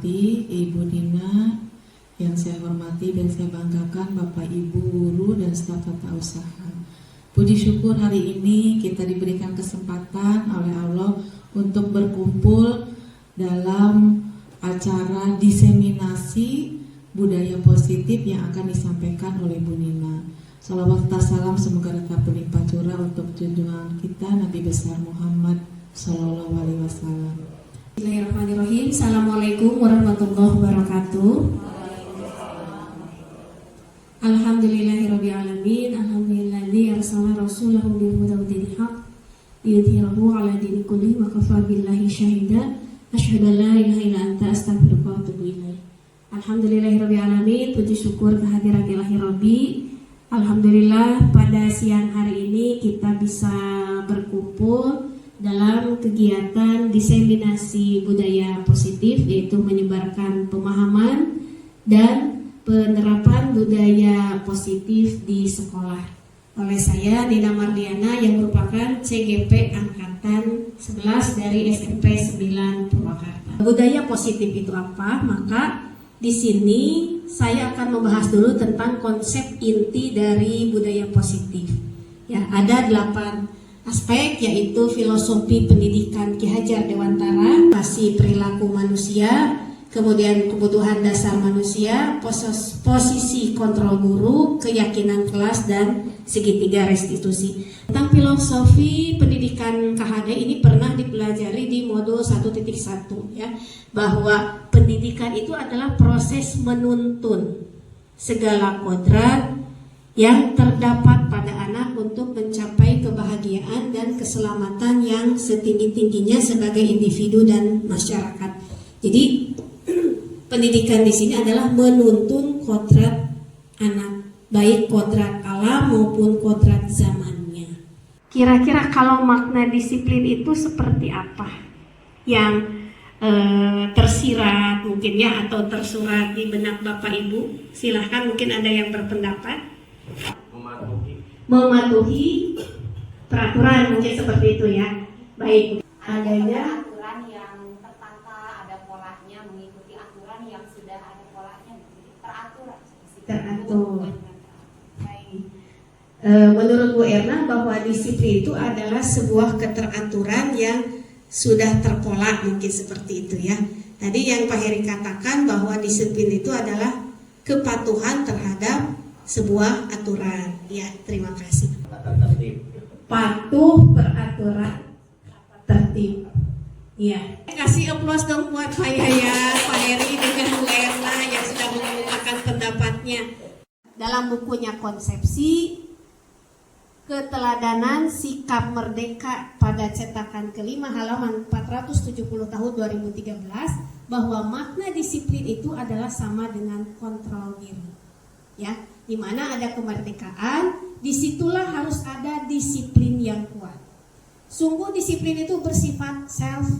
hormati Ibu Nina, yang saya hormati dan saya banggakan Bapak Ibu guru dan staf tata usaha. Puji syukur hari ini kita diberikan kesempatan oleh Allah untuk berkumpul dalam acara diseminasi budaya positif yang akan disampaikan oleh Bu Nina. Salawat dan salam semoga tetap berlimpah curah untuk junjungan kita Nabi besar Muhammad Sallallahu Alaihi Wasallam. Bismillahirrahmanirrahim. Assalamualaikum warahmatullahi wabarakatuh. Alhamdulillahirabbil alamin. Alhamdulilladzi arsala rasulahu bil huda wa dinil haq liyudhhirahu 'ala dini kulli wa kafaa billahi syahida. Asyhadu an la ilaha illa anta astaghfiruka wa atubu ilaik. Alhamdulillahirabbil alamin. Puji syukur kehadirat Ilahi Rabbi. Alhamdulillah pada siang hari ini kita bisa berkumpul dalam kegiatan diseminasi budaya positif, yaitu menyebarkan pemahaman dan penerapan budaya positif di sekolah oleh saya Nina Mardiana yang merupakan CGP Angkatan 11 dari SMP 9 Purwakarta. Budaya positif itu apa? Maka di sini saya akan membahas dulu tentang konsep inti dari budaya positif. Ya, ada 8 aspek, yaitu filosofi pendidikan Ki Hajar Dewantara, kasih perilaku manusia, kemudian kebutuhan dasar manusia, posisi kontrol guru, keyakinan kelas, dan segitiga restitusi. Tentang filosofi pendidikan KHD ini pernah dipelajari di modul 1.1 ya, bahwa pendidikan itu adalah proses menuntun segala kodrat yang terdapat pada anak untuk mencapai kebahagiaan dan keselamatan yang setinggi-tingginya sebagai individu dan masyarakat. Jadi pendidikan di sini adalah menuntun kodrat anak, baik kodrat alam maupun kodrat zamannya. Kira-kira kalau makna disiplin itu seperti apa yang tersirat mungkin ya, atau tersurat di benak Bapak Ibu? Silahkan, mungkin ada yang berpendapat. Mematuhi peraturan, mungkin seperti itu ya. Baik, adanya aturan yang tertata, ada polanya, mengikuti aturan yang sudah ada polanya, teratur. Baik. Menurut Bu Erna bahwa disiplin itu adalah sebuah keteraturan yang sudah terpola, mungkin seperti itu ya. Tadi yang Pak Heri katakan bahwa disiplin itu adalah kepatuhan terhadap sebuah aturan. Ya, terima kasih. Patuh peraturan, tertib. Iya. Kasih aplaus dong buat Pak Yaya, Pak Heri dengan Bu Erna yang sudah mengungkapkan pendapatnya. Dalam bukunya Konsepsi Keteladanan Sikap Merdeka pada cetakan kelima halaman 470 tahun 2013, bahwa makna disiplin itu adalah sama dengan kontrol diri. Ya, di mana ada kemerdekaan, disitulah harus ada disiplin yang kuat. Sungguh disiplin itu bersifat self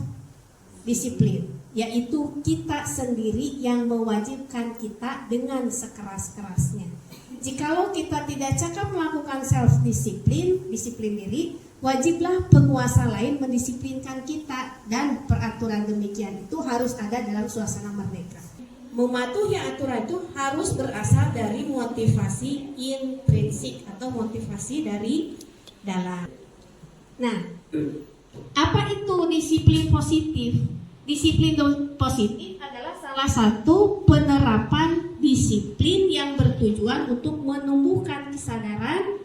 disiplin, yaitu kita sendiri yang mewajibkan kita dengan sekeras-kerasnya. Jikalau kita tidak cakap melakukan self disiplin diri, wajiblah penguasa lain mendisiplinkan kita, dan peraturan demikian itu harus ada dalam suasana merdeka. Mematuhi aturan itu harus berasal dari motivasi intrinsik atau motivasi dari dalam. Nah, apa itu disiplin positif? Disiplin positif adalah salah satu penerapan disiplin yang bertujuan untuk menumbuhkan kesadaran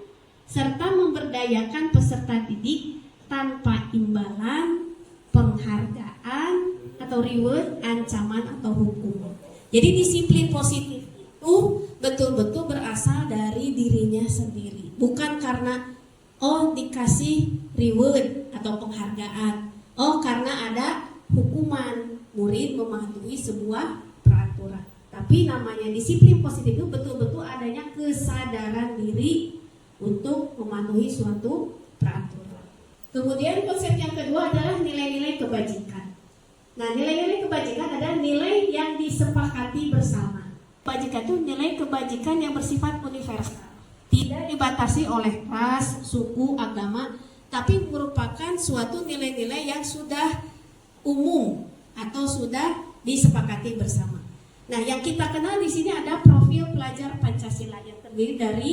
serta memberdayakan peserta didik tanpa imbalan, penghargaan, atau reward, ancaman, atau hukum. Jadi disiplin positif itu betul-betul berasal dari dirinya sendiri, bukan karena dikasih reward atau penghargaan, karena ada hukuman murid mematuhi sebuah peraturan. Tapi namanya disiplin positif itu betul-betul adanya kesadaran diri untuk mematuhi suatu peraturan. Kemudian konsep yang kedua adalah nilai-nilai kebajikan. Nah, nilai-nilai kebajikan adalah nilai yang disepakati bersama. Kebajikan itu nilai kebajikan yang bersifat universal, tidak dibatasi oleh ras, suku, agama, tapi merupakan suatu nilai-nilai yang sudah umum atau sudah disepakati bersama. Nah, yang kita kenal di sini ada profil pelajar Pancasila yang terdiri dari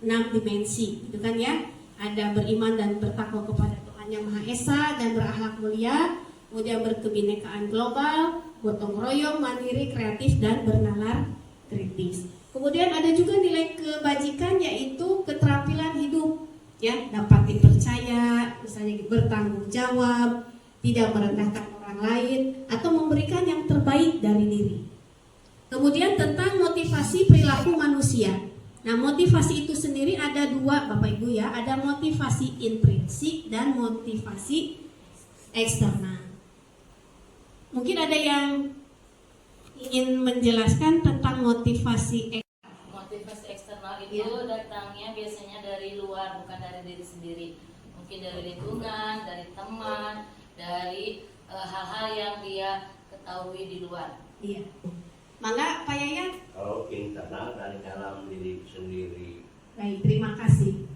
6 dimensi, gitu kan ya. Ada beriman dan bertakwa kepada Tuhan Yang Maha Esa dan berakhlak mulia, kemudian berkebinekaan global, gotong royong, mandiri, kreatif dan bernalar kritis. Kemudian ada juga nilai kebajikan yaitu keterampilan hidup, ya, dapat dipercaya, misalnya bertanggung jawab, tidak merendahkan orang lain atau memberikan yang terbaik dari diri. Kemudian tentang motivasi perilaku manusia. Nah, motivasi itu sendiri ada 2 Bapak Ibu ya, ada motivasi intrinsik dan motivasi eksternal. Mungkin ada yang ingin menjelaskan tentang motivasi eksternal. Motivasi eksternal itu datangnya biasanya dari luar, bukan dari diri sendiri. Mungkin dari lingkungan, dari teman, dari hal-hal yang dia ketahui di luar. Iya. Mangga Pak Yayan. Kalau internal dari dalam diri sendiri. Baik, terima kasih.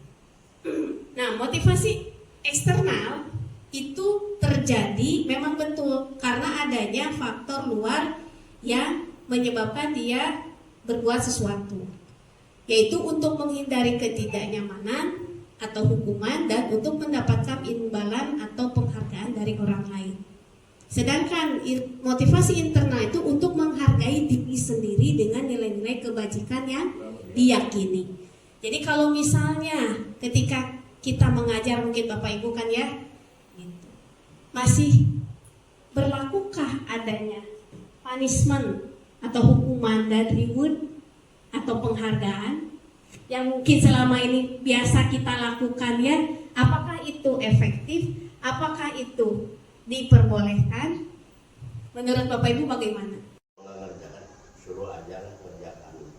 Nah, motivasi eksternal itu terjadi memang betul karena adanya faktor luar yang menyebabkan dia berbuat sesuatu, yaitu untuk menghindari ketidaknyamanan atau hukuman dan untuk mendapatkan imbalan atau penghargaan dari orang lain. Sedangkan motivasi internal itu untuk menghargai diri sendiri dengan nilai-nilai kebajikan yang diyakini. Jadi kalau misalnya ketika kita mengajar, mungkin Bapak Ibu kan ya, gitu, masih berlakukah adanya punishment atau hukuman dan reward atau penghargaan yang mungkin selama ini biasa kita lakukan ya, apakah itu efektif? Apakah itu diperbolehkan? Menurut Bapak Ibu bagaimana? Mengerjakan, suruh aja mengerjakan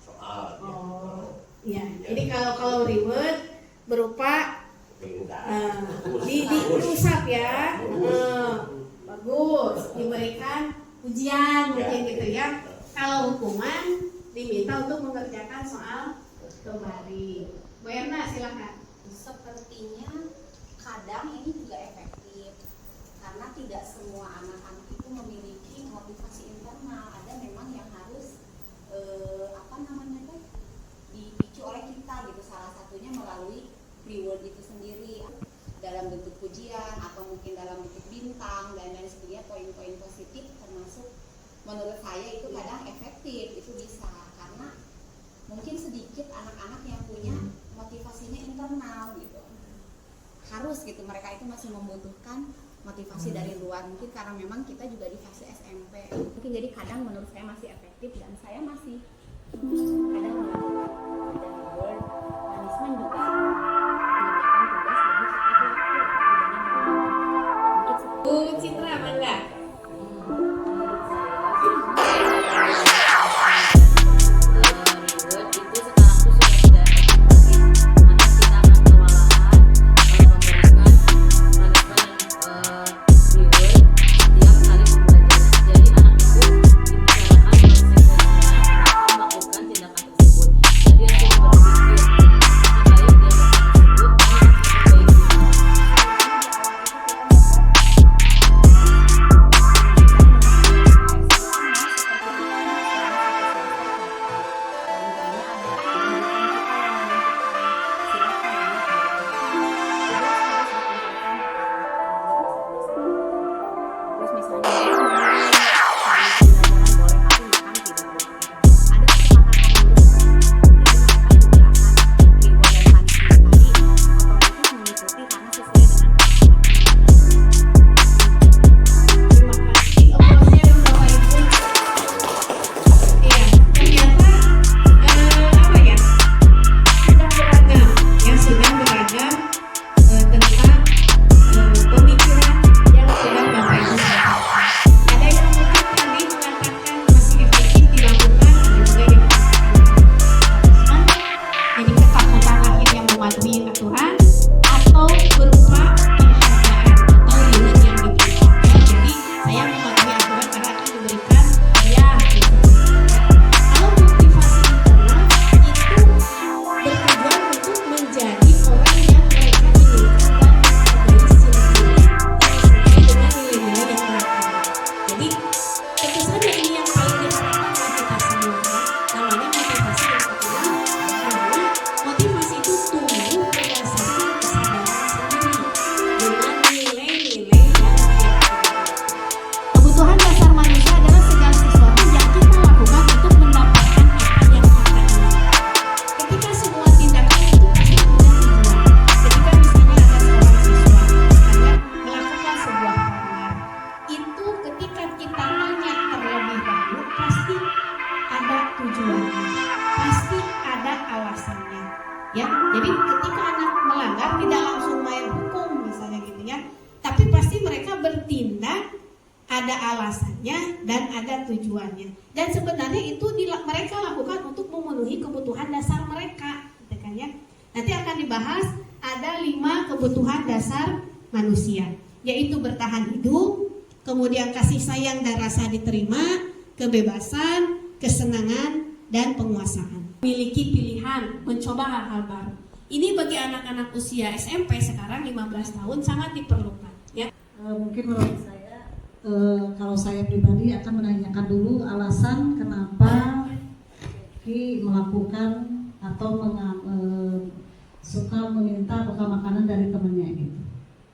soal. Oh, iya. Jadi kalau reward berupa diusap ya, bagus, diberikan ujian mungkin gitu ya. Kalau hukuman diminta untuk mengerjakan soal kembali. Bu Erna silakan. Sepertinya kadang ini juga efektif karena tidak semua anak-anak itu memiliki motivasi internal. Ada memang yang harus dipicu oleh kita gitu. Salah satunya melalui reward itu sendiri dalam bentuk pujian atau mungkin dalam bentuk bintang dan lain sebagainya. Poin-poin positif termasuk menurut saya itu kadang efektif, itu bisa karena mungkin sedikit anak-anak yang punya motivasinya internal gitu. Harus gitu, mereka itu masih membutuhkan motivasi dari luar, mungkin karena memang kita juga di fase SMP mungkin, jadi kadang menurut saya masih efektif dan saya masih kadang melakukan dan reward punishment juga mengerjakan tugas lebih cepat waktu mungkin Bu Citra mangga. Menurut saya reward itu sekarang tuh sudah tidak efektif lagi, karena kita akan kewalahan memberikan punishment dan reward setiap kali pembelajaran. Jadi anak itu dibicarakan konsekuensinya kenapa melakukan tindakan tersebut, dan dia sudah berpikir lebih baik dia melakukan tersebut ini terus misalnya pembelajaran boleh tapi bukan tidak boleh. Ada kesepakatan dulu digunakan penjelasan reward dan punishment tadi otomatis mengikuti karena sesuai dengan Terima kasih. Aplausnya dong Bapak Ibu. Iya, ternyata apa ya? Sudah beragam, ya sudah beragam tentang pemikiran yang sudah Bapak Ibu sampaikan. Ada yang mungkin tadi mengatakan masih efektif dilakukan, ada juga yang mengatakan jadi ketakutan akhirnya mematuhi aturan atau berupa penghargaan atau reward yang diberikan. Jadi saya mematuhi aturan karena akan diberikan hadiah. Gitu. Kalau motivasi internal itu bertujuan untuk menjadi orang yang mereka inginkan dan menghargai diri sendiri dengan nilai-nilai yang mereka miliki. Jadi Ya, jadi ketika anak melanggar tidak langsung main hukum misalnya gitu ya, tapi pasti mereka bertindak ada alasannya dan ada tujuannya. Dan sebenarnya itu mereka lakukan untuk memenuhi kebutuhan dasar mereka, gitu kan ya. Nanti akan dibahas ada 5 kebutuhan dasar manusia, yaitu bertahan hidup, kemudian kasih sayang dan rasa diterima, kebebasan, kesenangan, dan penguasaan. Memiliki pilihan, mencoba hal-hal baru. Ini bagi anak-anak usia SMP sekarang 15 tahun sangat diperlukan. Ya. Mungkin menurut saya, kalau saya pribadi akan menanyakan dulu alasan kenapa Ki melakukan atau suka meminta bekal makanan dari temannya gitu.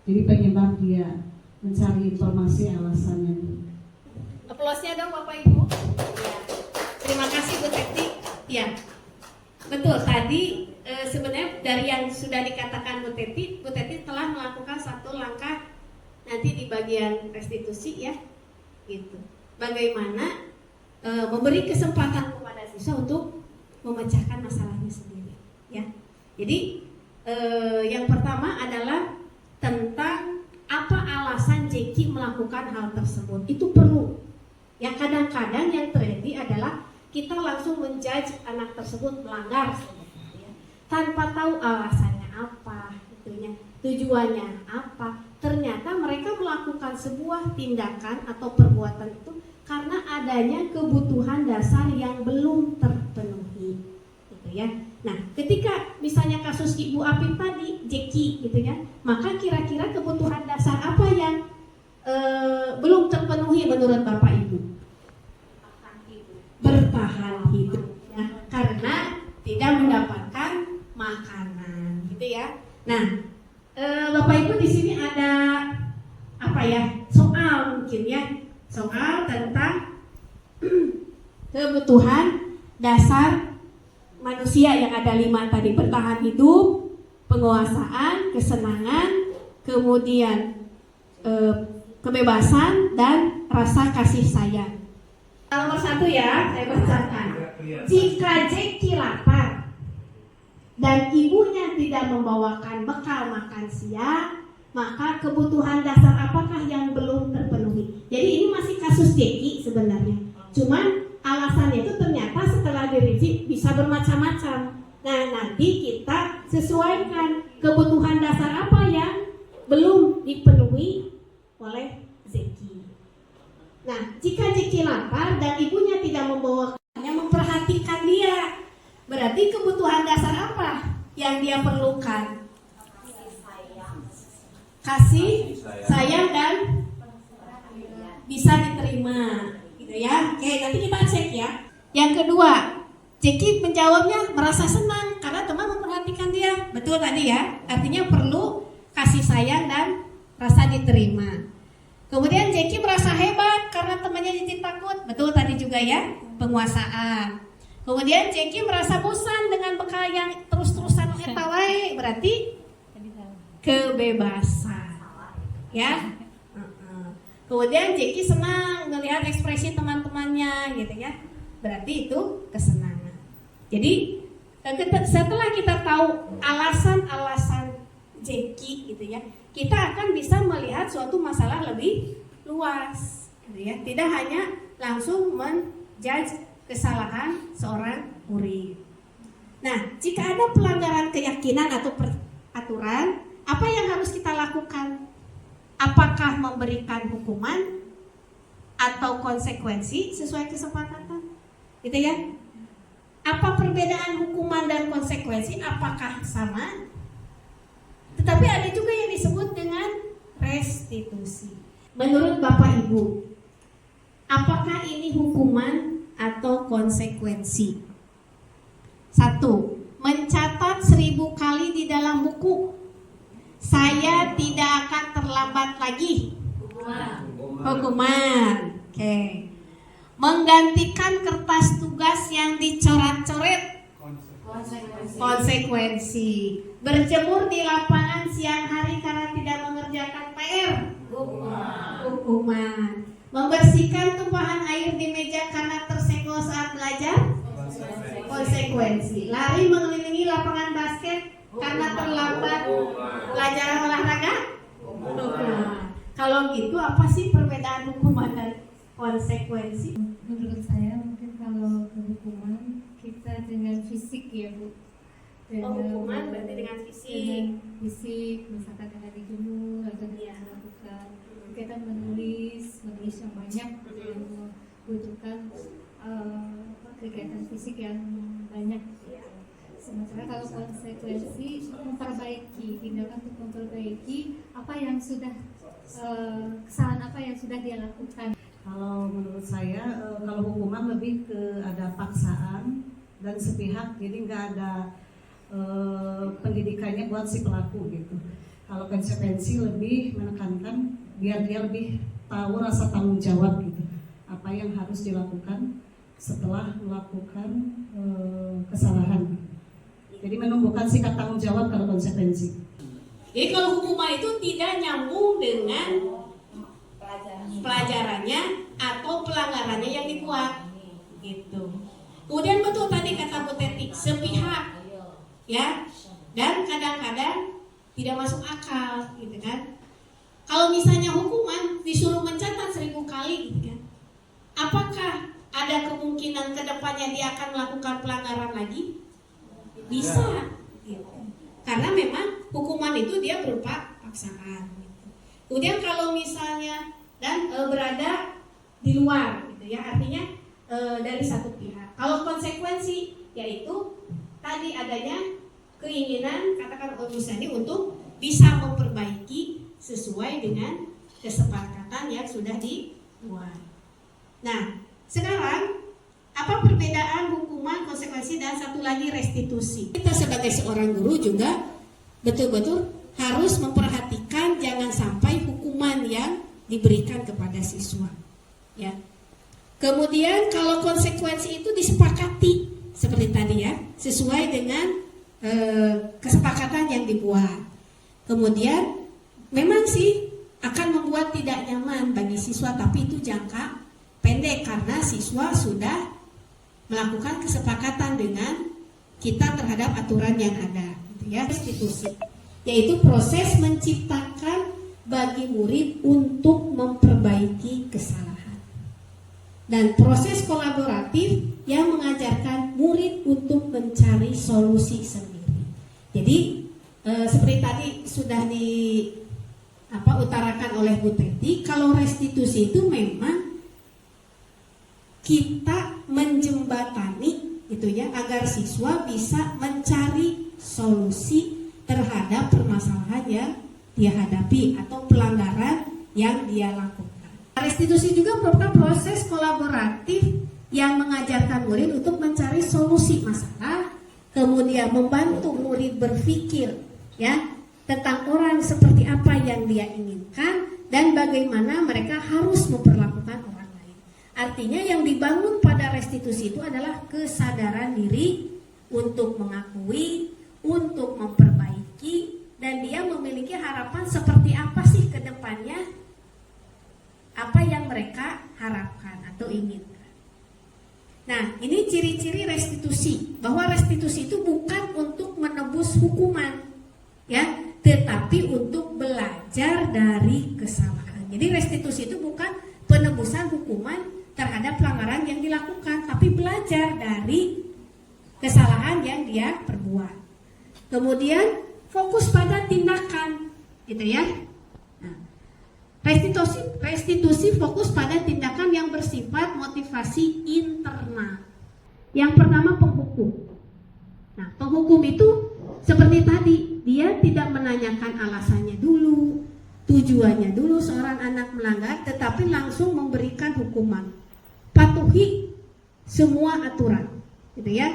Jadi penyebab dia mencari informasi alasannya dulu. Aplausnya dong Bapak Ibu. Ya. Terima kasih Bu Teti. Ya, betul. Tadi sebenarnya dari yang sudah dikatakan Bu Teti telah melakukan satu langkah nanti di bagian restitusi ya, gitu. Bagaimana memberi kesempatan kepada siswa untuk memecahkan masalahnya sendiri, ya. Jadi yang pertama adalah tentang apa alasan Jeki melakukan hal tersebut. Itu perlu. Ya, kadang-kadang yang terjadi adalah kita langsung menjudge anak tersebut melanggar ya, tanpa tahu alasannya apa, itunya, tujuannya apa. Ternyata mereka melakukan sebuah tindakan atau perbuatan itu karena adanya kebutuhan dasar yang belum terpenuhi, gitu ya. Nah, ketika misalnya kasus Ibu Apip tadi, Jeki, gitu ya, maka kira-kira kebutuhan dasar apa yang belum terpenuhi menurut Bapak Ibu? Bertahan hidup ya, karena tidak mendapatkan makanan, gitu ya. Nah, Bapak Ibu di sini ada apa ya? Soal mungkin ya, soal tentang kebutuhan dasar manusia yang ada 5 tadi: bertahan hidup, penguasaan, kesenangan, kemudian kebebasan dan rasa kasih sayang. Nomor 1 ya, saya bacakan. Jika Jeki lapar dan ibunya tidak membawakan bekal makan siang, maka kebutuhan dasar apakah yang belum terpenuhi? Jadi ini masih kasus Jeki sebenarnya. Cuman alasannya itu ternyata setelah dirinci bisa bermacam-macam. Nah, nanti kita sesuaikan kebutuhan dasar apa yang belum dipenuhi oleh Jeki. Nah, jika Jeki lapar dan ibunya tidak membawakannya, memperhatikan dia, berarti kebutuhan dasar apa yang dia perlukan? Kasih sayang dan bisa diterima, gitu ya. Oke, nanti kita cek ya. Yang kedua, Jeki menjawabnya merasa senang karena teman memperhatikan dia. Betul tadi ya, artinya perlu kasih sayang dan rasa diterima. Kemudian Jeki merasa hebat karena temannya jadi takut. Betul tadi juga ya, penguasaan. Kemudian Jeki merasa bosan dengan bekal yang terus-terusan etawai, berarti kebebasan. Ya. Kemudian Jeki senang melihat ekspresi teman-temannya, gitu ya. Berarti itu kesenangan. Jadi setelah kita tahu alasan-alasan Jeki, gitu ya, kita akan bisa melihat suatu masalah lebih luas, gitu ya. Tidak hanya langsung menjudge kesalahan seorang murid. Nah, jika ada pelanggaran keyakinan atau peraturan, apa yang harus kita lakukan? Apakah memberikan hukuman atau konsekuensi sesuai kesepakatan? Gitu ya. Apa perbedaan hukuman dan konsekuensi? Apakah sama? Tetapi ada juga yang disebut dengan restitusi. Menurut Bapak Ibu, apakah ini hukuman atau konsekuensi? 1. Mencatat 1000 kali di dalam buku, saya tidak akan terlambat lagi. Hukuman. Oke. Menggantikan kertas tugas yang dicoret-coret. Konsekuensi. Berjemur di lapangan siang hari karena tidak mengerjakan PR. Hukuman. Membersihkan tumpahan air di meja karena tersenggol saat belajar. Konsekuensi. Lari mengelilingi lapangan basket karena terlambat pelajaran olahraga? Bukan. Kalau gitu apa sih perbedaan hukuman dan konsekuensi? Menurut saya mungkin kalau hukuman kita dengan fisik ya Bu. Hukuman berarti dengan fisik. Misalkan ada dijemur atau dia melakukan kegiatan menulis yang banyak yang membutuhkan kegiatan fisik yang banyak. Sementara kalau konsekuensi memperbaiki, tindakan untuk memperbaiki apa yang sudah kesalahan apa yang sudah dia lakukan. Kalau menurut saya, kalau hukuman lebih ke ada paksaan dan sepihak, jadi nggak ada pendidikannya buat si pelaku gitu. Kalau konsekuensi lebih menekankan biar dia lebih tahu rasa tanggung jawab gitu, apa yang harus dilakukan setelah melakukan kesalahan. Jadi menumbuhkan sikap tanggung jawab kalau konsekuensi. Jadi kalau hukuman itu tidak nyambung dengan pelajarannya atau pelanggarannya yang dibuat, gitu. Kemudian betul tadi kata Bu Teti, sepihak, ya, dan kadang-kadang tidak masuk akal, gitu kan? Kalau misalnya hukuman disuruh mencatat 1000 kali, gitu kan? Apakah ada kemungkinan kedepannya dia akan melakukan pelanggaran lagi? Bisa, gitu. Karena memang hukuman itu dia berupa paksaan. Gitu. Kemudian kalau misalnya dan berada di luar, gitu ya, artinya dari satu pihak. Kalau konsekuensi yaitu tadi adanya keinginan katakan misalnya untuk bisa memperbaiki sesuai dengan kesepakatan yang sudah dibuat. Nah, sekarang apa perbedaan hukuman, konsekuensi, dan satu lagi restitusi? Kita sebagai seorang guru juga betul-betul harus memperhatikan jangan sampai hukuman yang diberikan kepada siswa, ya. Kemudian kalau konsekuensi itu disepakati seperti tadi ya, sesuai dengan kesepakatan yang dibuat. Kemudian memang sih akan membuat tidak nyaman bagi siswa, tapi itu jangka pendek karena siswa sudah melakukan kesepakatan dengan kita terhadap aturan yang ada, gitu ya. Restitusi yaitu proses menciptakan bagi murid untuk memperbaiki kesalahan, dan proses kolaboratif yang mengajarkan murid untuk mencari solusi sendiri. Jadi seperti tadi sudah utarakan oleh Bu Teti, kalau restitusi itu memang kita menjembatani gitu ya, agar siswa bisa mencari solusi terhadap permasalahan yang dia hadapi atau pelanggaran yang dia lakukan. Restitusi juga merupakan proses kolaboratif yang mengajarkan murid untuk mencari solusi masalah, kemudian membantu murid berpikir ya tentang orang seperti apa yang dia inginkan dan bagaimana mereka harus memperlakukan orang. Artinya yang dibangun pada restitusi itu adalah kesadaran diri untuk mengakui, untuk memperbaiki, dan dia memiliki harapan seperti apa sih ke depannya, apa yang mereka harapkan atau inginkan. Nah, ini ciri-ciri restitusi, bahwa restitusi itu bukan untuk menebus hukuman, ya, tetapi untuk belajar dari kesalahan. Jadi restitusi itu bukan penebusan hukuman terhadap pelanggaran yang dilakukan, tapi belajar dari kesalahan yang dia perbuat. Kemudian fokus pada tindakan, gitu ya. Nah, restitusi fokus pada tindakan yang bersifat motivasi internal. Yang pertama penghukum. Nah, penghukum itu seperti tadi, dia tidak menanyakan alasannya dulu, tujuannya dulu seorang anak melanggar, tetapi langsung memberikan hukuman. Patuhi semua aturan, gitu ya.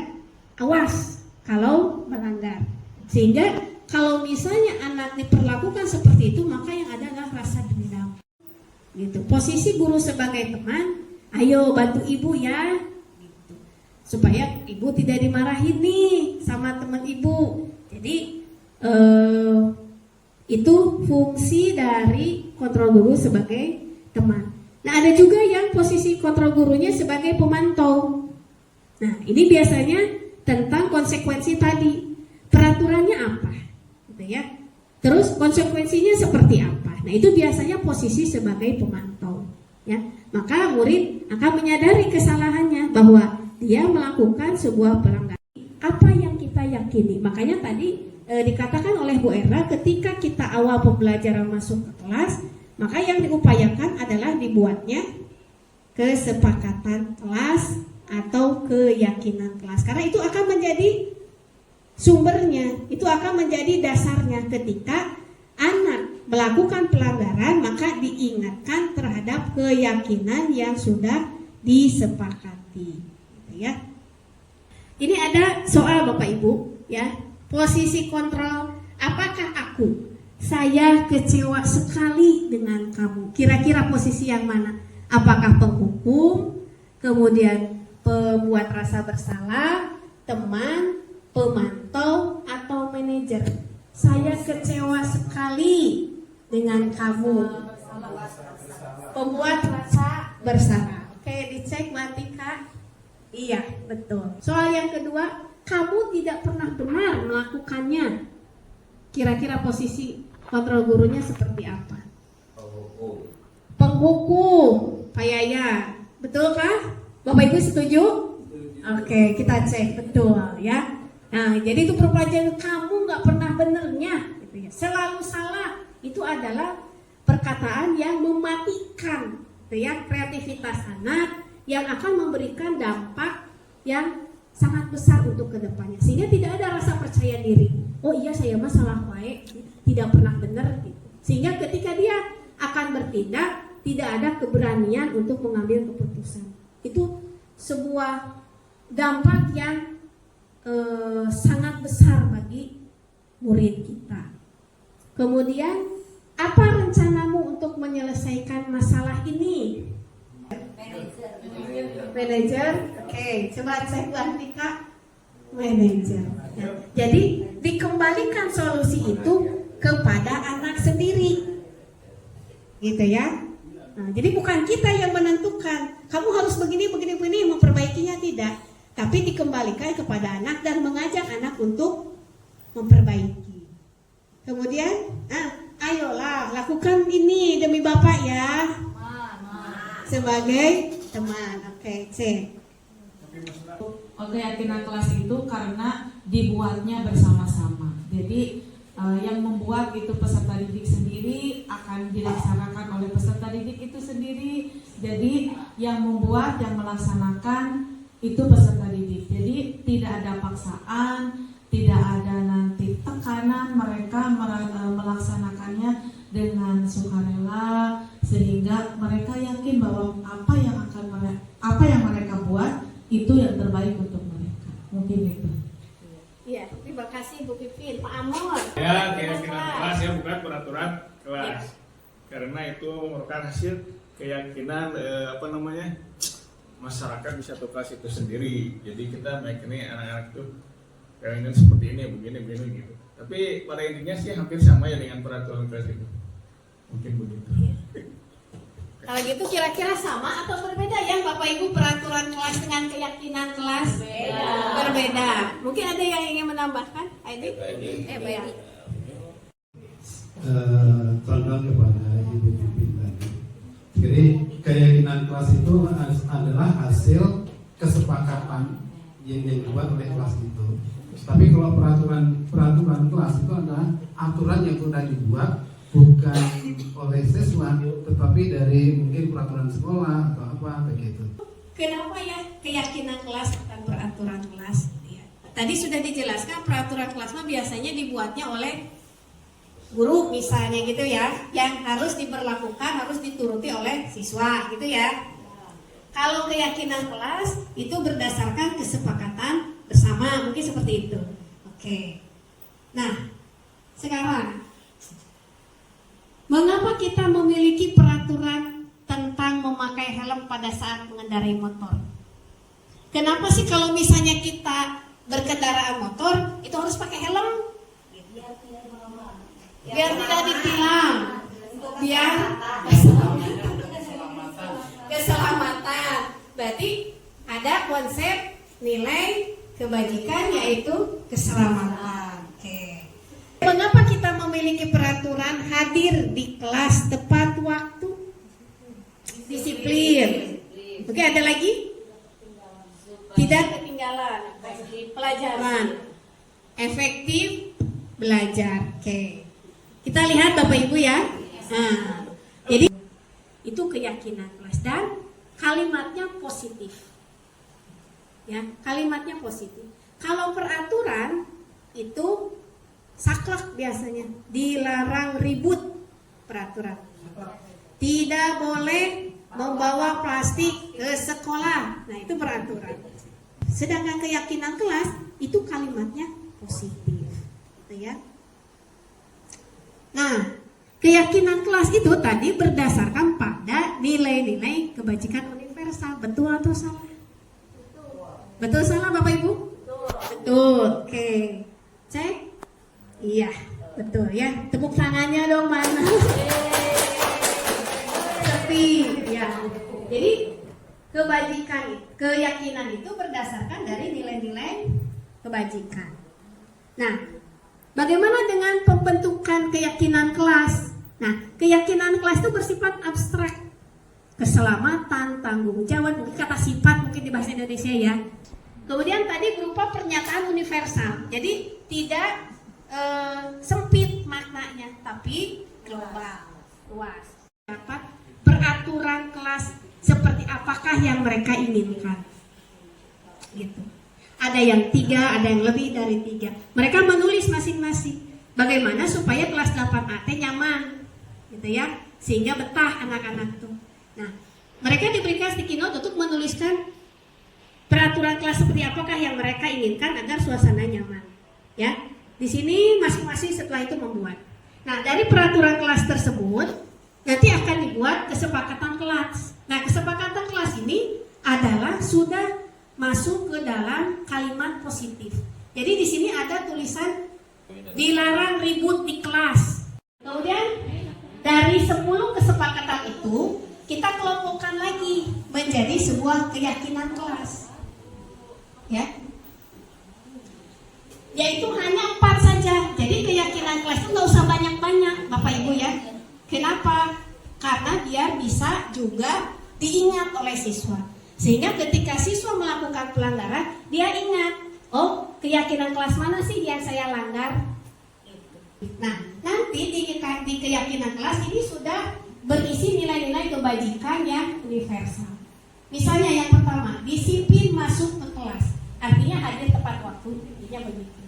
Awas kalau melanggar. Sehingga kalau misalnya anak diperlakukan seperti itu, maka yang ada adalah rasa dendam. Gitu. Posisi guru sebagai teman, ayo bantu ibu ya, gitu. Supaya ibu tidak dimarahin nih sama teman ibu. Jadi itu fungsi dari kontrol guru sebagai teman. Nah, ada juga yang posisi kontrol gurunya sebagai pemantau. Nah, ini biasanya tentang konsekuensi tadi. Peraturannya apa? Gitu ya. Terus konsekuensinya seperti apa? Nah, itu biasanya posisi sebagai pemantau, ya. Maka murid akan menyadari kesalahannya bahwa dia melakukan sebuah pelanggaran. Apa yang kita yakini? Makanya tadi dikatakan oleh Bu Era, ketika kita awal pembelajaran masuk ke kelas, maka yang diupayakan adalah dibuatnya kesepakatan kelas atau keyakinan kelas. Karena itu akan menjadi sumbernya, itu akan menjadi dasarnya ketika anak melakukan pelanggaran, maka diingatkan terhadap keyakinan yang sudah disepakati, gitu ya. Ini ada soal Bapak Ibu, ya. Posisi kontrol, apakah saya kecewa sekali dengan kamu? Kira-kira posisi yang mana? Apakah penghukum, kemudian pembuat rasa bersalah, teman, pemantau, atau manajer? Saya kecewa sekali dengan kamu. Pembuat rasa bersalah. Oke, dicek Mbak Tika. Iya, betul. Soal yang kedua, kamu tidak pernah benar melakukannya. Kira-kira posisi kontrol gurunya seperti apa? Penghukum. Pak Yaya, betulkah? Bapak Ibu setuju? Oke, kita cek betul ya. Nah, jadi itu perpelajaran kamu nggak pernah benernya, gitu ya. Selalu salah. Itu adalah perkataan yang mematikan, gitu ya, kreativitas anak yang akan memberikan dampak yang sangat besar untuk kedepannya. Sehingga tidak ada rasa percaya diri. Oh iya, saya mah salah wae, tidak pernah benar. Gitu. Sehingga ketika dia akan bertindak, tidak ada keberanian untuk mengambil keputusan. Itu sebuah dampak yang sangat besar bagi murid kita. Kemudian, apa rencanamu untuk menyelesaikan masalah ini? Manajer. Oke, coba cek Bu Antika. Manajer. Ya. Jadi dikembalikan solusi itu kepada anak sendiri, gitu ya. Nah, jadi bukan kita yang menentukan. Kamu harus begini, memperbaikinya tidak. Tapi dikembalikan kepada anak dan mengajak anak untuk memperbaiki. Kemudian, ayolah lakukan ini demi Bapak ya. Sebagai teman. Oke, cek. Keyakinan kelas itu karena dibuatnya bersama-sama. Jadi yang membuat itu peserta didik sendiri akan dilaksanakan oleh peserta didik itu sendiri. Jadi yang membuat, yang melaksanakan itu peserta didik. Jadi tidak ada paksaan, tidak ada nanti tekanan, mereka melaksanakannya dengan sukarela sehingga mereka yakin bahwa apa yang mereka buat itu yang terbaik untuk mereka. Mungkin itu. Iya, terima kasih Bu Pipin. Pak Amor. Ya, keyakinan kelas ya, bukan peraturan kelas. Ya. Karena itu merupakan hasil keyakinan masyarakat di satu kelas itu sendiri. Jadi kita meyakini anak-anak itu keinginan seperti ini, begini gitu. Tapi pada intinya sih hampir sama ya dengan peraturan kelas itu. Mungkin begitu. Ya. Kalau gitu kira-kira sama atau berbeda ya Bapak Ibu, peraturan kelas dengan keyakinan kelas? Berbeda. Mungkin ada yang ingin menambahkan? Aidi? Baik. Contoh kepada Ibu Pipin tadi. Jadi keyakinan kelas itu adalah hasil kesepakatan yang dibuat oleh kelas itu. Tapi kalau peraturan kelas itu adalah aturan yang sudah dibuat bukan oleh siswa, tetapi dari mungkin peraturan sekolah atau apa begitu. Kenapa ya keyakinan kelas bukan peraturan kelas? Ya. Tadi sudah dijelaskan peraturan kelas biasanya dibuatnya oleh guru misalnya gitu ya, yang harus diberlakukan, harus dituruti oleh siswa gitu ya. Kalau keyakinan kelas itu berdasarkan kesepakatan bersama, mungkin seperti itu. Oke. Nah, sekarang mengapa kita memiliki peraturan tentang memakai helm pada saat mengendarai motor? Kenapa sih kalau misalnya kita berkendaraan motor itu harus pakai helm? Biar tidak ditilang, biar keselamatan. Berarti ada konsep nilai kebajikan yaitu keselamatan. Oke. Mengapa kita memiliki peraturan hadir di kelas tepat waktu? Disiplin. Oke, ada lagi? Tidak ketinggalan pelajaran. Efektif belajar. Oke. Kita lihat Bapak Ibu ya. Nah, jadi itu keyakinan kelas dan kalimatnya positif. Ya, kalimatnya positif. Kalau peraturan itu saklek biasanya, dilarang ribut peraturan. Tidak boleh membawa plastik ke sekolah. Nah, itu peraturan. Sedangkan keyakinan kelas itu kalimatnya positif. Gitu ya. Nah, keyakinan kelas itu tadi berdasarkan pada nilai-nilai kebajikan universal. Betul atau salah? Betul salah Bapak Ibu? Betul. Oke. Cek. Iya, betul ya. Tepuk tangannya dong mana? Sepi. Ya. Jadi kebajikan, keyakinan itu berdasarkan dari nilai-nilai kebajikan. Nah, bagaimana dengan pembentukan keyakinan kelas? Nah, keyakinan kelas itu bersifat abstrak. Keselamatan, tanggung jawab, mungkin kata sifat mungkin di bahasa Indonesia ya. Kemudian tadi berupa pernyataan universal. Jadi tidak sempit maknanya, tapi global, luas. Dapat peraturan kelas seperti apakah yang mereka inginkan. Gitu. Ada yang 3, ada yang lebih dari 3. Mereka menulis masing-masing. Bagaimana supaya kelas 8A nyaman, gitu ya, sehingga betah anak-anak itu. Nah, mereka diberikan sticky note untuk menuliskan peraturan kelas seperti apakah yang mereka inginkan agar suasana nyaman. Ya, di sini masing-masing setelah itu membuat. Nah, dari peraturan kelas tersebut nanti akan dibuat kesepakatan kelas. Nah, kesepakatan kelas ini adalah sudah masuk ke dalam kalimat positif. Jadi di sini ada tulisan dilarang ribut di kelas. Kemudian dari 10 kesepakatan itu kita kelompokkan lagi menjadi sebuah keyakinan kelas. Ya, yaitu hanya 4 saja. Jadi keyakinan kelas itu nggak usah banyak-banyak, Bapak Ibu ya. Kenapa? Karena biar bisa juga diingat oleh siswa. Sehingga ketika siswa melakukan pelanggaran, dia ingat, oh keyakinan kelas mana sih yang saya langgar? Nah, nanti di keyakinan kelas ini sudah berisi nilai-nilai kebajikan yang universal. Misalnya yang pertama, disiplin masuk ke kelas. Artinya hadir tepat waktu, intinya begitu.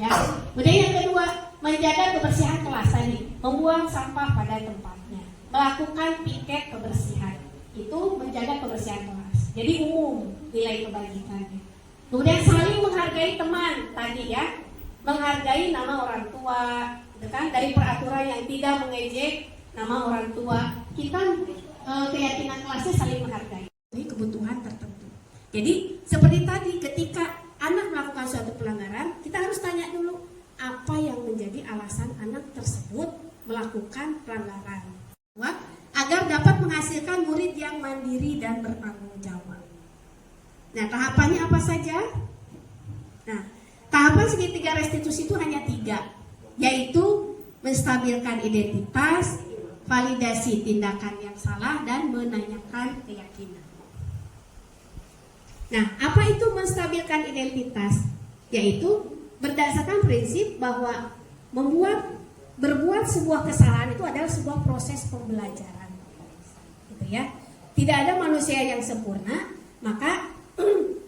Ya. Kemudian yang kedua, menjaga kebersihan kelas tadi, membuang sampah pada tempatnya, melakukan piket kebersihan, itu menjaga kebersihan kelas. Jadi umum nilai kebajikannya. Kemudian saling menghargai teman tadi ya, menghargai nama orang tua, gitu kan? Dari peraturan yang tidak mengejek nama orang tua, kita keyakinan kelasnya saling menghargai. Ini kebutuhan tertentu. Jadi seperti tadi ketika anak melakukan suatu pelanggaran, kita harus tanya dulu apa yang menjadi alasan anak tersebut melakukan pelanggaran, agar dapat menghasilkan murid yang mandiri dan bertanggung jawab. Nah, tahapannya apa saja? Nah, tahapan segitiga restitusi itu hanya 3, yaitu menstabilkan identitas, validasi tindakan yang salah, dan menanyakan keyakinan. Nah, apa itu menstabilkan identitas? Yaitu berdasarkan prinsip bahwa berbuat sebuah kesalahan itu adalah sebuah proses pembelajaran, gitu ya. Tidak ada manusia yang sempurna, maka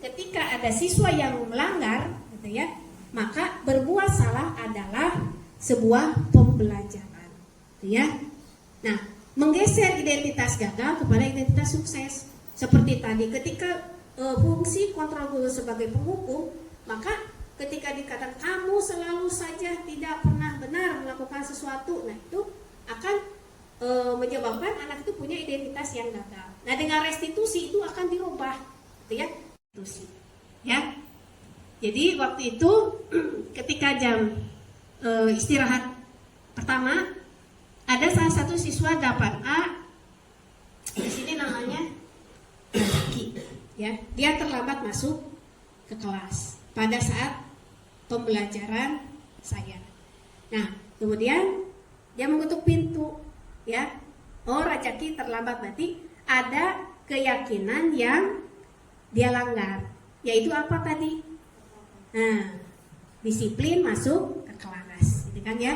ketika ada siswa yang melanggar, gitu ya, maka berbuat salah adalah sebuah pembelajaran, gitu ya. Nah, menggeser identitas gagal kepada identitas sukses, seperti tadi ketika fungsi kontrol guru sebagai penghukum, maka ketika dikatakan kamu selalu saja tidak pernah benar melakukan sesuatu, nah itu akan menyebabkan anak itu punya identitas yang gagal. Nah, dengan restitusi itu akan dirubah, gitu ya, restitusi. Ya, jadi waktu itu ketika jam istirahat pertama, ada salah satu siswa dapat A, di sini namanya Ki, ya, dia terlambat masuk ke kelas pada saat pembelajaran saya. Nah, kemudian dia mengetuk pintu, ya. Oh, Rajaki terlambat, berarti ada keyakinan yang dia langgar, yaitu apa tadi? Nah, disiplin masuk ke kelas, gitu kan ya.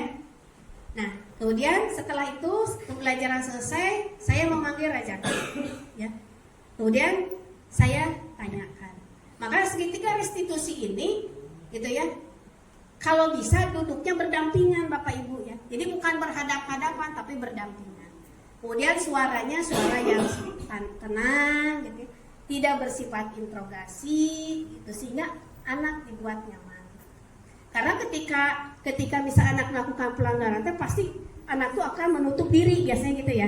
Nah, kemudian setelah itu pembelajaran selesai, saya memanggil Rajaki, ya. Kemudian saya tanyakan. Maka segitiga restitusi ini, gitu ya. Kalau bisa duduknya berdampingan Bapak Ibu ya. Jadi bukan berhadap-hadapan tapi berdampingan. Kemudian suaranya suara yang tenang gitu. Tidak bersifat interogasi gitu, sehingga anak dibuat nyaman. Karena ketika misal anak melakukan pelanggaran pasti anak itu akan menutup diri biasanya gitu ya.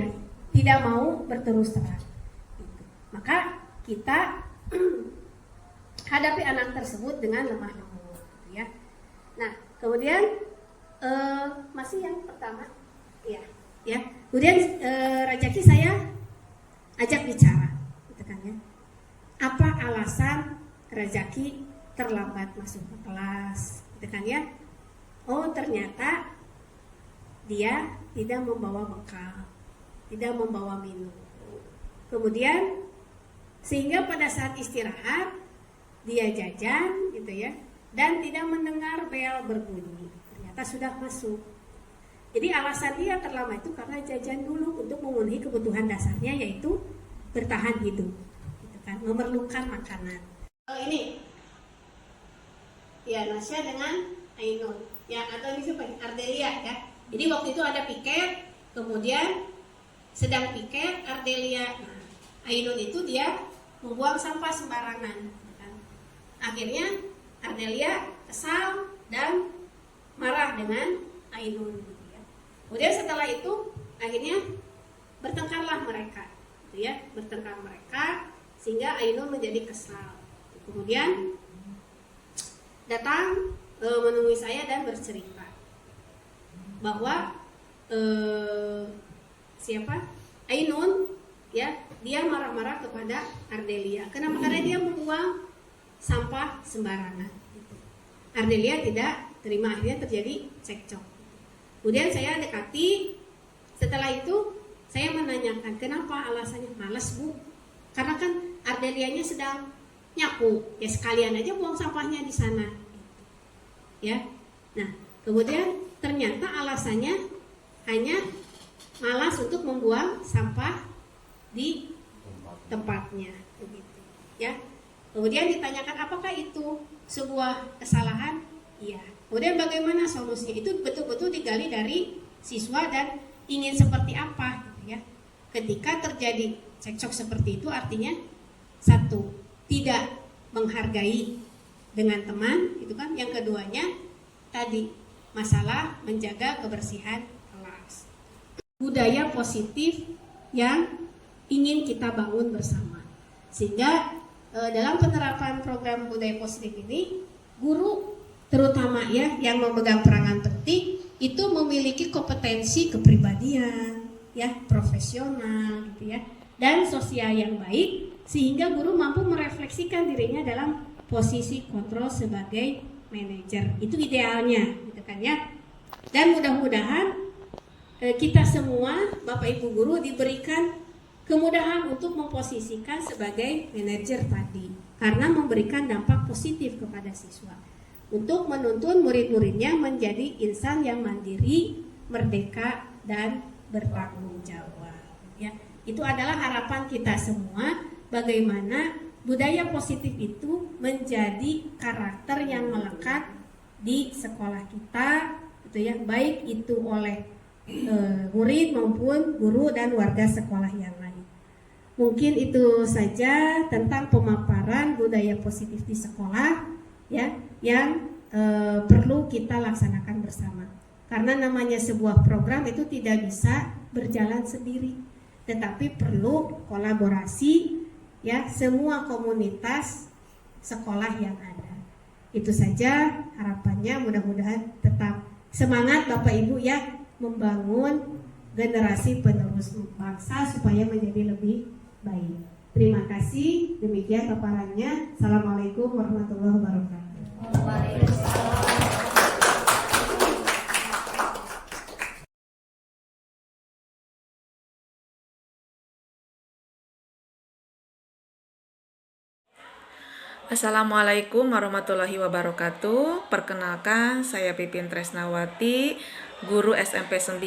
Tidak mau berterus terang. Gitu. Maka kita hadapi anak tersebut dengan lemah lembut gitu ya. Nah, kemudian masih yang pertama, ya. Kemudian Rajaki saya ajak bicara, gitu kan ya. Apa alasan Rajaki terlambat masuk ke kelas, gitu kan ya? Oh, ternyata dia tidak membawa bekal, tidak membawa minum. Kemudian sehingga pada saat istirahat dia jajan, gitu ya. Dan tidak mendengar bel berbunyi, ternyata sudah masuk. Jadi alasan dia terlambat itu karena jajan dulu untuk memenuhi kebutuhan dasarnya, yaitu bertahan hidup, gitu kan, memerlukan makanan. Ini ya Nasya dengan Ainun, ya, atau ini siapa? Ardelia ya. Jadi waktu itu ada piket, kemudian sedang piket Ardelia, nah, Ainun itu dia membuang sampah sembarangan, kan. Akhirnya Ardelia kesal dan marah dengan Ainun, gitu ya. Kemudian setelah itu akhirnya bertengkarlah mereka, gitu ya, bertengkar mereka sehingga Ainun menjadi kesal. Kemudian datang menemui saya dan bercerita bahwa Ainun, ya, dia marah-marah kepada Ardelia. Kenapa? Karena dia membuang sampah sembarangan. Ardelia tidak terima, akhirnya terjadi cekcok. Kemudian saya dekati. Setelah itu saya menanyakan kenapa, alasannya malas Bu. Karena kan Ardelianya sedang nyapu, ya sekalian aja buang sampahnya di sana. Ya, nah kemudian ternyata alasannya hanya malas untuk membuang sampah di tempatnya, begitu. Ya. Kemudian ditanyakan apakah itu sebuah kesalahan? Iya. Kemudian bagaimana solusinya? Itu betul-betul digali dari siswa dan ingin seperti apa, gitu ya. Ketika terjadi cekcok seperti itu artinya satu, tidak menghargai dengan teman, gitu kan. Yang keduanya tadi masalah menjaga kebersihan kelas. Budaya positif yang ingin kita bangun bersama. Sehingga dalam penerapan program budaya positif ini, guru terutama ya yang memegang peranan penting itu memiliki kompetensi kepribadian, ya, profesional, gitu ya, dan sosial yang baik, sehingga guru mampu merefleksikan dirinya dalam posisi kontrol sebagai manajer. Itu idealnya, gitu kan ya. Dan mudah-mudahan kita semua, Bapak Ibu guru, diberikan kemudahan untuk memposisikan sebagai manajer tadi, karena memberikan dampak positif kepada siswa untuk menuntun murid-muridnya menjadi insan yang mandiri, merdeka, dan bertanggung jawab. Ya, itu adalah harapan kita semua, bagaimana budaya positif itu menjadi karakter yang melekat di sekolah kita, gitu ya, baik itu oleh murid maupun guru dan warga sekolah yang lain. Mungkin itu saja tentang pemaparan budaya positif di sekolah, ya, yang perlu kita laksanakan bersama. Karena namanya sebuah program itu tidak bisa berjalan sendiri, tetapi perlu kolaborasi, ya, semua komunitas sekolah yang ada. Itu saja harapannya, mudah-mudahan tetap semangat Bapak Ibu ya, membangun generasi penerus bangsa supaya menjadi lebih baik. Terima kasih, demikian paparannya. Assalamualaikum warahmatullahi wabarakatuh. Assalamualaikum warahmatullahi wabarakatuh. Perkenalkan, saya Pipin Tresnawati, guru SMP 9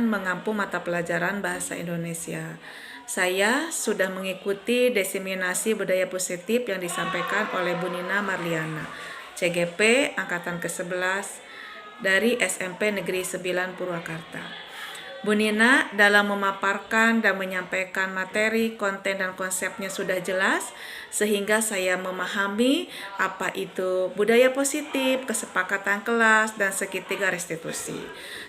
mengampu mata pelajaran Bahasa Indonesia. Saya sudah mengikuti diseminasi budaya positif yang disampaikan oleh Bu Nina Marliana, CGP Angkatan ke-11 dari SMP Negeri 9 Purwakarta. Bu Nina dalam memaparkan dan menyampaikan materi, konten, dan konsepnya sudah jelas, sehingga saya memahami apa itu budaya positif, kesepakatan kelas, dan segitiga restitusi.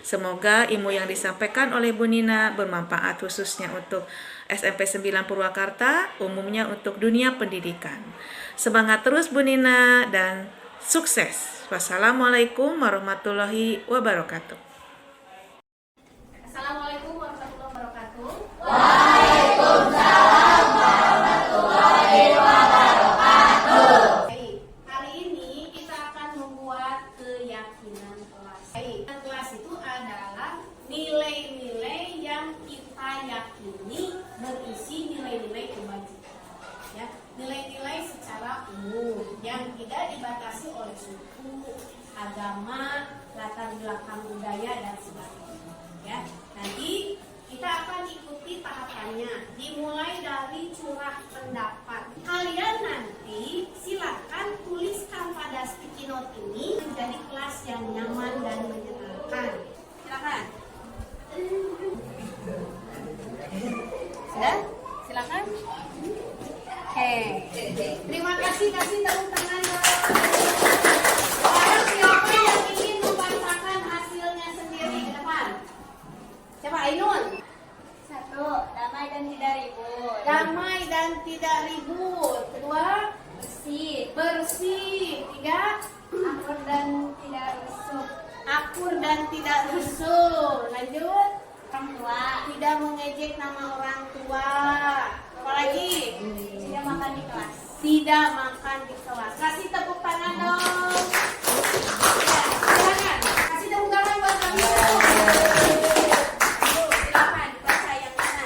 Semoga ilmu yang disampaikan oleh Bu Nina bermanfaat khususnya untuk SMP 9 Purwakarta, umumnya untuk dunia pendidikan. Semangat terus Bu Nina dan sukses. Wassalamualaikum warahmatullahi wabarakatuh. Assalamualaikum warahmatullahi wabarakatuh. Waalaikumsalam warahmatullahi wabarakatuh. Baik, hari ini kita akan membuat keyakinan kelas. Baik, kelas itu adalah nilai-nilai yang kita yakini berisi nilai-nilai kebajikan. Ya, nilai-nilai secara umum yang tidak dibatasi oleh suku, agama, latar belakang budaya, dan sebagainya. Ya, nanti kita akan ikuti tahapannya, dimulai dari curah pendapat. Kalian nanti silakan tuliskan pada sticky note ini menjadi kelas yang nyaman dan menyenangkan. Silakan. Sudah? Silakan. Oke. Terima kasih, kasih tepuk tangan. Sekarang siapa yang ingin membacakan hasilnya sendiri ke depan? Coba Ainun. 1. Damai dan tidak ribut. Damai dan tidak ribut. Kedua, Bersih. bersih. Tiga, Akur dan tidak rusuh. akur dan tidak rusuh. Lanjut, Orang tua. tidak mengejek nama orang tua. Apalagi? Tidak makan di kelas. Tidak makan di kelas. Kasih tepuk tangan dong. Ya, silakan. Kasih tepuk tangan buat kami. Silakan dibaca yang mana.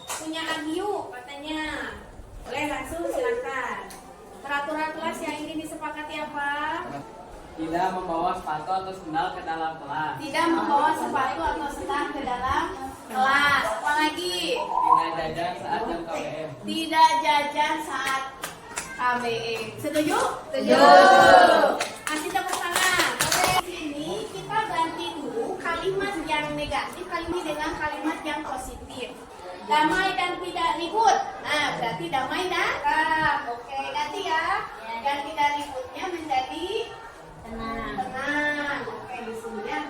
Punya Agiu katanya. Boleh langsung silakan. Peraturan kelas yang ingin disepakati apa? Tidak membawa sepatu atau sendal ke dalam kelas. Tidak membawa sepatu atau sendal ke dalam kelas. Apalagi? Tidak jajan saat jam KBM. Tidak jajan saat KBM. Setuju? Setuju. Kasih tepuk tangan. Oke, di sini kita ganti dulu kalimat yang negatif kalimat dengan kalimat yang positif. Damai dan tidak ribut. Nah, berarti damai dan oke, ganti ya. Yang tidak ributnya menjadi Tenang. tenang. Oke, di sini ya.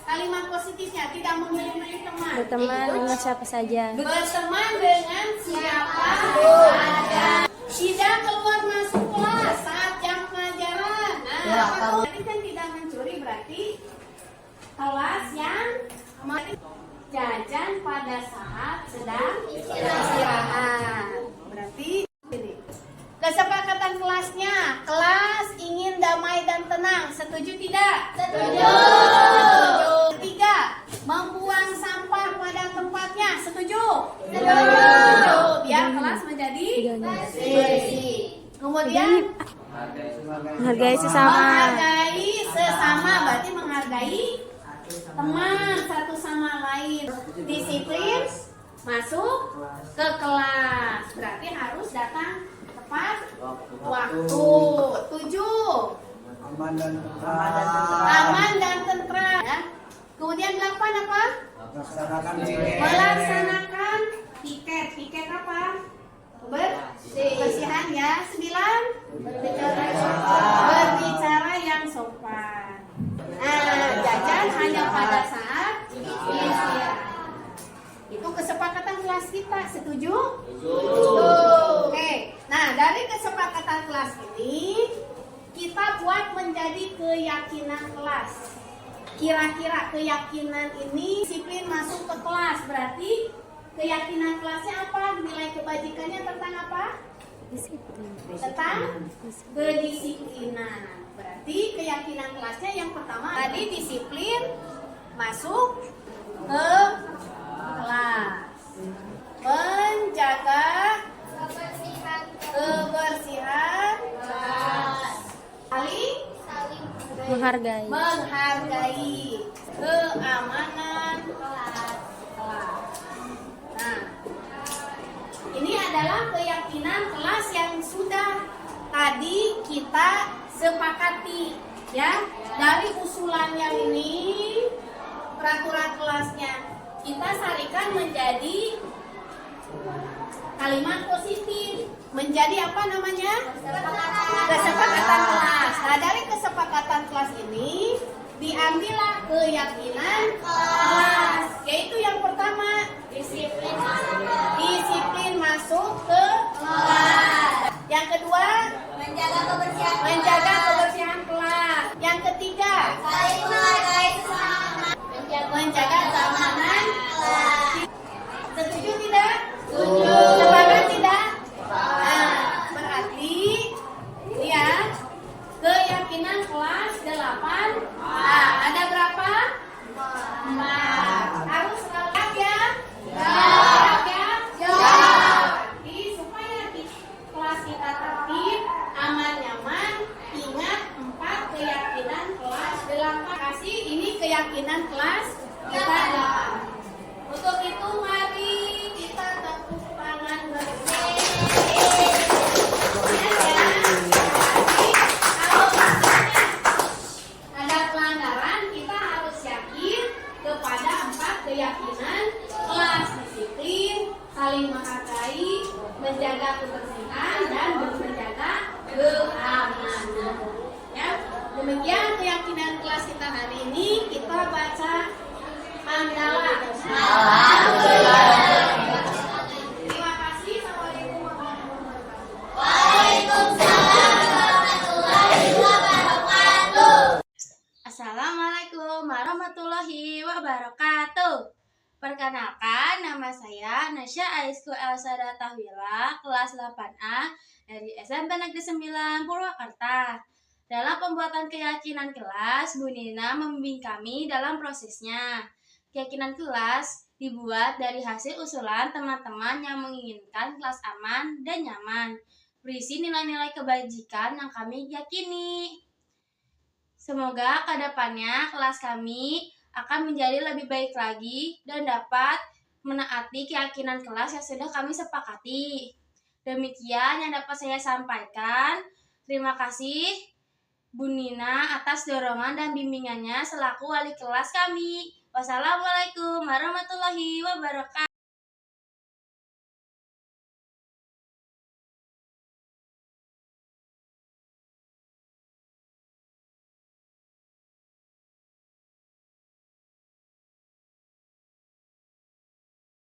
Kalimat positifnya tidak memilih-milih teman. Berteman dengan siapa saja. Berteman dengan siapa saja. Tidak keluar masuk kelas saat jam pelajaran. Nah, berarti kan tidak mencuri, berarti kelas yang jajan pada saat sedang istirahat. Berarti ini. Kesepakatan kelasnya, kelas ingin damai dan tenang. Setuju tidak? Setuju. Tiga, membuang sampah pada tempatnya. Setuju? Setuju. Biar kelas menjadi bersih. Kemudian Menghargai sesama. menghargai sesama, berarti menghargai teman satu sama lain. Disiplin masuk ke kelas, berarti harus datang tepat waktu. 7, aman dan tentram. Ya. Kemudian 8 apa? Melaksanakan piket. Piket apa? Bersihan ya. 9, berbicara yang sopan. Nah, jajan hanya pada saat istirahat. Itu kesepakatan kelas kita. Setuju? Setuju. Oke. Nah, dari kesepakatan kelas ini kita buat menjadi keyakinan kelas. Kira-kira keyakinan ini disiplin masuk ke kelas, berarti Keyakinan kelasnya apa? Nilai kebajikannya tentang apa? Tentang kedisiplinan. Berarti keyakinan kelasnya yang pertama tadi disiplin masuk ke kelas, menjaga kebersihan kelas, saling menghargai keamanan kelas. Nah, ini adalah keyakinan kelas yang sudah tadi kita sepakati, ya. Dari usulan yang ini, peraturan kelasnya kita sarikan menjadi kalimat positif, menjadi apa namanya? Kesepakatan kelas. Nah, dari kesepakatan kelas ini diambillah keyakinan kelas, yaitu yang pertama disiplin masuk ke kelas. Yang kedua menjaga kebersihan kelas. Yang ketiga saling menghargai sesama, menjaga keamanan kelas. Setuju tidak? Setuju. Sepakat tidak? Nah, berarti ya keyakinan kelas 8. Ada berapa? 4. Harus siap ya? Siap ya? Siap. Jadi supaya di kelas kita tertib, aman, nyaman, ingat 4 keyakinan kelas 8. Kasih ini keyakinan kelas kita 8. Untuk itu mari kita tepuk tangan bersama. Ada pelanggaran, kita harus yakin kepada 4 keyakinan kelas: disiplin, saling menghargai, menjaga kebersihan, dan menjaga keamanan. Ya, demikian keyakinan kelas kita hari ini. Kita baca hamdalah. Terima kasih. Assalamualaikum warahmatullahi wabarakatuh. Waalaikumsalam warahmatullahi wabarakatuh. Assalamualaikum warahmatullahi wabarakatuh. Perkenalkan, nama saya Nasya Aisku Elsada Tahwila, kelas 8A dari SMP Negeri 9 Purwakarta. Dalam pembuatan keyakinan kelas, Bu Nina membimbing kami dalam prosesnya. Keyakinan kelas dibuat dari hasil usulan teman-teman yang menginginkan kelas aman dan nyaman, berisi nilai-nilai kebajikan yang kami yakini. Semoga kedepannya kelas kami akan menjadi lebih baik lagi dan dapat menaati keyakinan kelas yang sudah kami sepakati. Demikian yang dapat saya sampaikan. Terima kasih Bu Nina atas dorongan dan bimbingannya selaku wali kelas kami. Wassalamualaikum warahmatullahi wabarakatuh.